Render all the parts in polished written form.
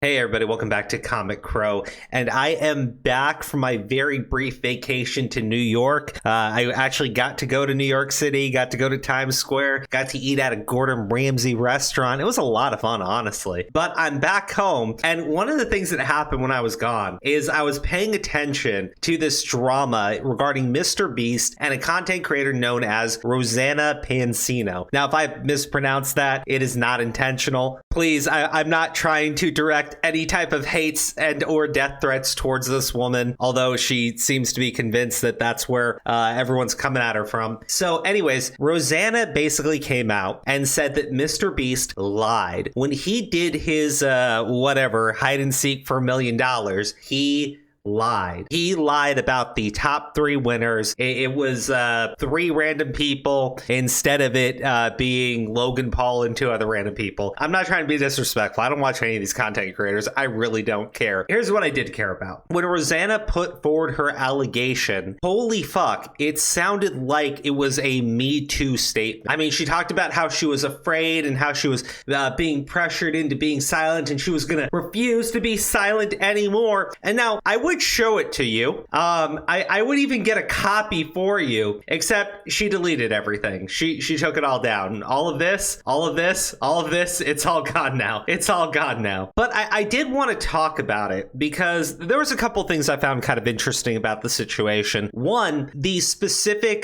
Hey everybody, welcome back to Comic Crow, and I am back from my very brief vacation to New York. I actually got to go to New York City, got to go to Times Square, got to eat at a Gordon Ramsay restaurant. It was a lot of fun, honestly. But I'm back home, and one of the things that happened when I was gone is I was paying attention to this drama regarding MrBeast and a content creator known as Rosanna Pansino. Now, if I mispronounced that, it is not intentional. Please, I'm not trying to direct any type of hates and or death threats towards this woman, although she seems to be convinced that that's where everyone's coming at her from. So anyways, Rosanna basically came out and said that MrBeast lied. When he did his hide and seek for $1 million, he lied. He lied about the top 3 winners. It was 3 random people instead of it being Logan Paul and 2 other random people. I'm not trying to be disrespectful. I don't watch any of these content creators. I really don't care. Here's what I did care about. When Rosanna put forward her allegation, holy fuck, it sounded like it was a Me Too statement. I mean, she talked about how she was afraid and how she was being pressured into being silent and she was gonna refuse to be silent anymore. And now I would show it to you. I would even get a copy for you, except she deleted everything. She took it all down. All of this, it's all gone now. It's all gone now. But I did want to talk about it because there was a couple things I found kind of interesting about the situation. One, the specific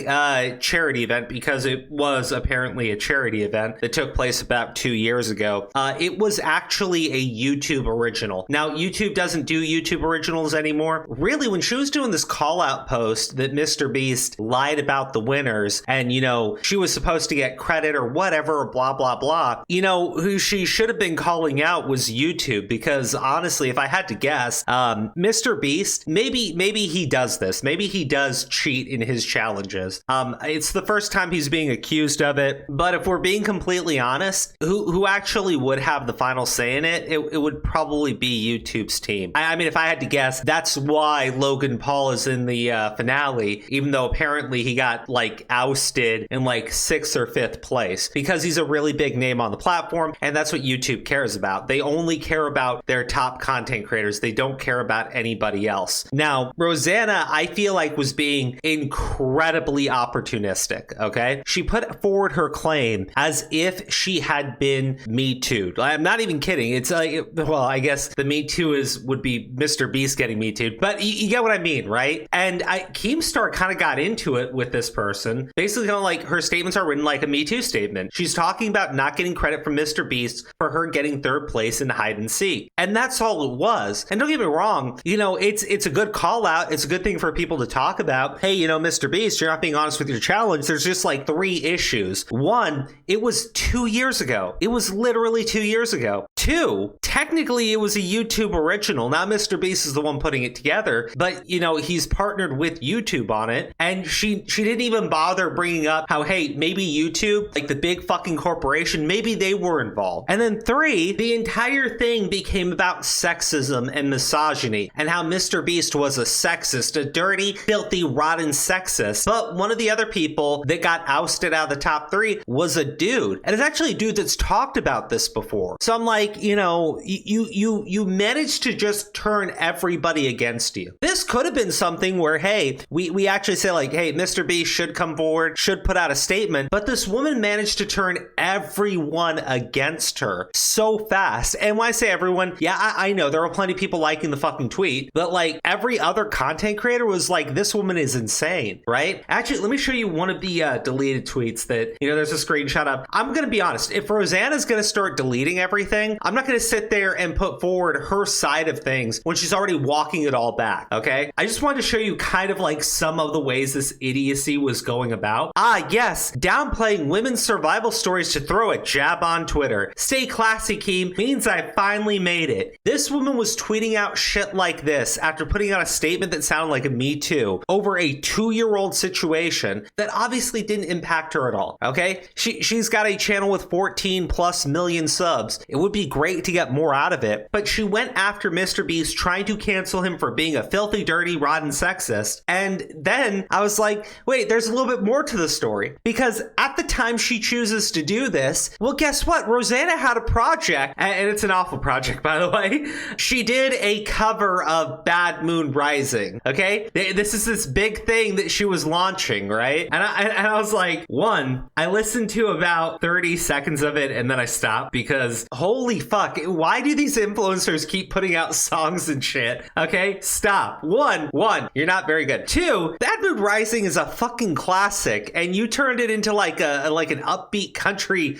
charity event, because it was apparently a charity event that took place about 2 years ago. It was actually a YouTube original. Now, YouTube doesn't do YouTube originals anymore. Really, when she was doing this call out post that MrBeast lied about the winners and, you know, she was supposed to get credit or whatever, or blah, blah, blah, you know, who she should have been calling out was YouTube, because honestly, if I had to guess, MrBeast, maybe he does this. Maybe he does cheat in his challenges. It's the first time he's being accused of it. But if we're being completely honest, who actually would have the final say in it, it would probably be YouTube's team. I mean, if I had to guess, that's why Logan Paul is in the finale, even though apparently he got like ousted in like 6th or 5th place, because he's a really big name on the platform, and that's what YouTube cares about. They only care about their top content creators. They don't care about anybody else. Now, Rosanna, I feel like, was being incredibly opportunistic, okay? She put forward her claim as if she had been Me Too'd. I'm not even kidding. It's like, well, I guess the Me Too would be MrBeast getting Me Too'd, but you get what I mean, right? And Keemstar kind of got into it with this person. Basically, kind of like her statements are written like a Me Too statement. She's talking about not getting credit from MrBeast for her getting 3rd place in hide and seek. And that's all it was. And don't get me wrong, you know, it's a good call out. It's a good thing for people to talk about. Hey, you know, MrBeast, you're not being honest with your challenge. There's just like 3 issues. 1, it was 2 years ago. It was literally 2 years ago. 2, technically it was a YouTube original. Now MrBeast is the one putting it together, but you know, he's partnered with YouTube on it, and she didn't even bother bringing up how, hey, maybe YouTube, like the big fucking corporation, maybe they were involved. And then 3, the entire thing became about sexism and misogyny and how MrBeast was a sexist, a dirty, filthy, rotten sexist. But one of the other people that got ousted out of the top 3 was a dude, and it's actually a dude that's talked about this before. So I'm like, you know, you managed to just turn everybody against you. This could have been something where, hey, we actually say like, hey, MrBeast should come forward, should put out a statement, but this woman managed to turn everyone against her so fast. And when I say everyone, yeah, I know there are plenty of people liking the fucking tweet, but like every other content creator was like, this woman is insane, right? Actually, let me show you one of the deleted tweets that, you know, there's a screenshot of. I'm gonna be honest, if Rosanna's gonna start deleting everything, I'm not gonna sit there and put forward her side of things when she's already walking it all back, okay? I just wanted to show you kind of like some of the ways this idiocy was going about. Yes, downplaying women's survival stories to throw a jab on Twitter. Stay classy, Keem, means I finally made it. This woman was tweeting out shit like this after putting out a statement that sounded like a Me Too over a 2-year-old situation that obviously didn't impact her at all, okay? She's got a channel with 14 plus million subs. It would be great to get more out of it, but she went after MrBeast, trying to cancel him him for being a filthy, dirty, rotten sexist. And then I was like, wait, there's a little bit more to the story. Because at the time she chooses to do this, well, guess what? Rosanna had a project, and it's an awful project, by the way. She did a cover of Bad Moon Rising, okay? This is this big thing that she was launching, right? And I was like, one, I listened to about 30 seconds of it, and then I stopped because holy fuck, why do these influencers keep putting out songs and shit? Okay, stop. One, you're not very good. Two, Bad Moon Rising is a fucking classic, and you turned it into like an upbeat country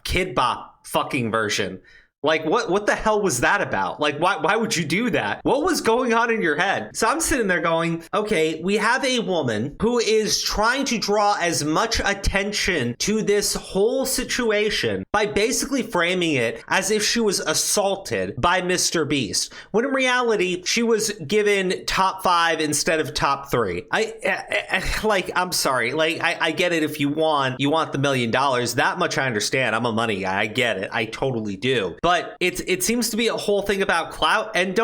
kid bop fucking version. Like, what the hell was that about? Like, why would you do that? What was going on in your head? So I'm sitting there going, okay, we have a woman who is trying to draw as much attention to this whole situation by basically framing it as if she was assaulted by MrBeast, when in reality, she was given top 5 instead of top 3. I'm sorry. Like, I get it. If you want the $1 million, that much I understand. I'm a money guy. I get it. I totally do. But it seems to be a whole thing about clout, and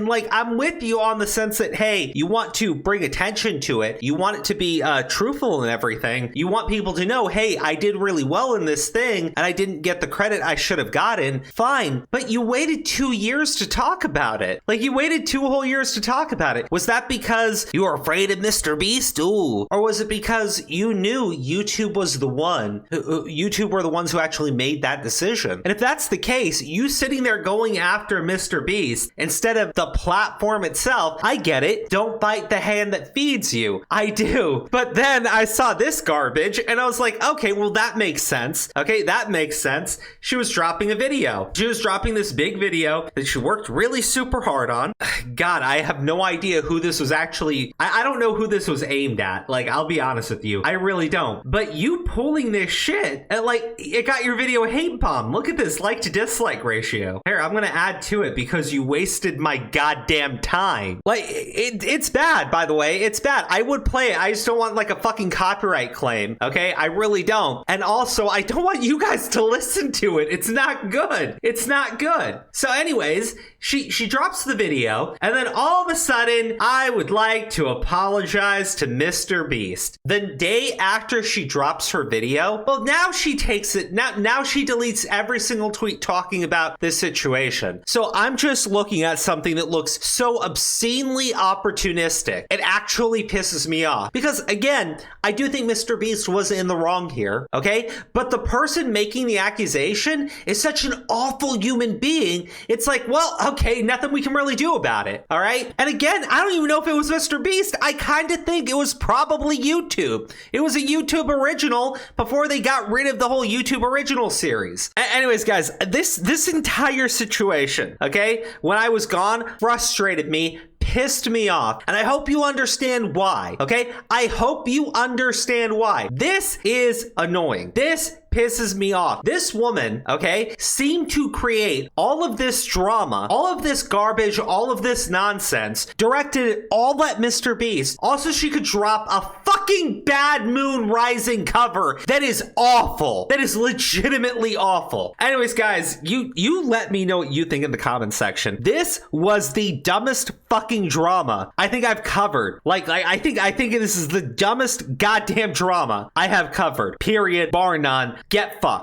like, I'm with you on the sense that, hey, you want to bring attention to it, you want it to be truthful and everything, you want people to know, hey, I did really well in this thing and I didn't get the credit I should have gotten. Fine, but you waited 2 years to talk about it. Like, you waited 2 whole years to talk about it. Was that because you were afraid of MrBeast? Ooh. Or was it because you knew YouTube was the one YouTube were the ones who actually made that decision? And if that's the case, you sitting there going after MrBeast instead of the platform itself, I get it. Don't bite the hand that feeds you. I do. But then I saw this garbage and I was like, okay, well, that makes sense. Okay, that makes sense. She was dropping a video. She was dropping this big video that she worked really super hard on. God, I have no idea who this was actually. I don't know who this was aimed at. Like, I'll be honest with you. I really don't. But you pulling this shit, like, it got your video a hate bomb. Look at this like to dislike ratio. Here, I'm gonna add to it because you wasted my goddamn time. Like, it's bad, by the way. It's bad. I would play it. I just don't want like a fucking copyright claim. Okay, I really don't. And also, I don't want you guys to listen to it. It's not good. It's not good. So anyways, she drops the video, and then all of a sudden, I would like to apologize to MrBeast. The day after she drops her video, well, now she takes it, now she deletes every single tweet talking about this situation. So I'm just looking at something that looks so obscenely opportunistic. It actually pisses me off. Because again, I do think MrBeast was in the wrong here, okay? But the person making the accusation is such an awful human being. It's like, well, okay, nothing we can really do about it, all right? And again, I don't even know if it was MrBeast. I kind of think it was probably YouTube. It was a YouTube original before they got rid of the whole YouTube original series. Anyways, guys, this entire situation, okay, when I was gone, frustrated me, pissed me off, and I hope you understand why, okay? I hope you understand why. This is annoying. This pisses me off. This woman, okay, seemed to create all of this drama, all of this garbage, all of this nonsense, directed all at MrBeast. Also, she could drop a fucking Bad Moon Rising cover that is awful. That is legitimately awful. Anyways, guys, you let me know what you think in the comment section. This was the dumbest fucking drama I think I've covered. Like I think this is the dumbest goddamn drama I have covered. Period. Bar none. Get fucked.